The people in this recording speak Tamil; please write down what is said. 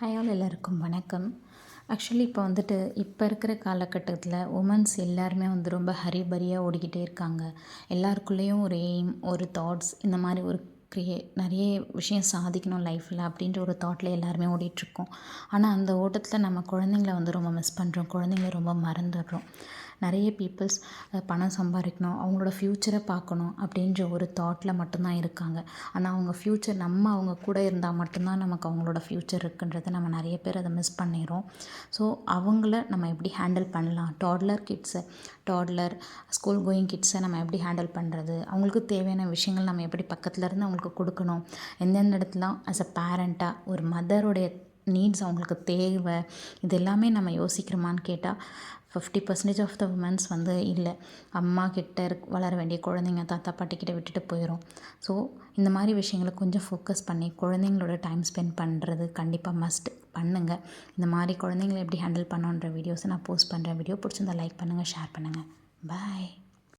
ஹாய் ஆல் எல்லாருக்கும் வணக்கம். ஆக்சுவலி இப்போ இருக்கிற காலகட்டத்தில் உமன்ஸ் எல்லாருமே ரொம்ப ஹரிபரியாக ஓடிக்கிட்டே இருக்காங்க. எல்லாருக்குள்ளேயும் ஒரு எய்ம், ஒரு தாட்ஸ், இந்த மாதிரி ஒரு நிறைய விஷயம் சாதிக்கணும் லைஃப்பில் அப்படின்ற ஒரு தாட்டில் எல்லாருமே ஓடிட்டுருக்கோம். ஆனால் அந்த ஓட்டத்தில் நம்ம குழந்தைங்கள ரொம்ப மிஸ் பண்ணுறோம். குழந்தைங்கள ரொம்ப மறந்துடுறோம். நிறைய பீப்புள்ஸ் பணம் சம்பாதிக்கணும், அவங்களோட ஃப்யூச்சரை பார்க்கணும் அப்படின்ற ஒரு தாட்டில் மட்டும்தான் இருக்காங்க. ஆனால் அவங்க ஃப்யூச்சர் அவங்க கூட இருந்தால் மட்டும்தான் நமக்கு அவங்களோட ஃப்யூச்சர் இருக்குன்றதை நம்ம நிறைய பேர் அதை மிஸ் பண்ணிடுறோம். ஸோ அவங்கள நம்ம எப்படி ஹேண்டில் பண்ணலாம், டாட்லர் ஸ்கூல் கோயிங் கிட்ஸை நம்ம எப்படி ஹேண்டில் பண்ணுறது, அவங்களுக்கு தேவையான விஷயங்கள் நம்ம எப்படி பக்கத்தில் இருந்து அவங்களுக்கு கொடுக்கணும், எந்தெந்த இடத்துலாம் ஆஸ் அ பேரண்ட்டாக ஒரு மதருடைய நீட்ஸ் அவங்களுக்கு தேவை, இது எல்லாமே நம்ம யோசிக்கிறோமான்னு கேட்டால் 50% ஆஃப் த உமன்ஸ் இல்லை. அம்மா கிட்ட வளர வேண்டிய குழந்தைங்க தாத்தா பாட்டிக்கிட்ட விட்டுட்டு போயிடும். ஸோ இந்த மாதிரி விஷயங்களை கொஞ்சம் ஃபோக்கஸ் பண்ணி குழந்தைங்களோட டைம் ஸ்பெண்ட் பண்ணுறது கண்டிப்பாக மஸ்ட் பண்ணுங்கள். இந்த மாதிரி குழந்தைங்களை எப்படி ஹேண்டில் பண்ணோன்ற வீடியோஸை நான் போஸ்ட் பண்ணுறேன். வீடியோ பிடிச்சிருந்தா லைக் பண்ணுங்கள், ஷேர் பண்ணுங்கள். பாய்.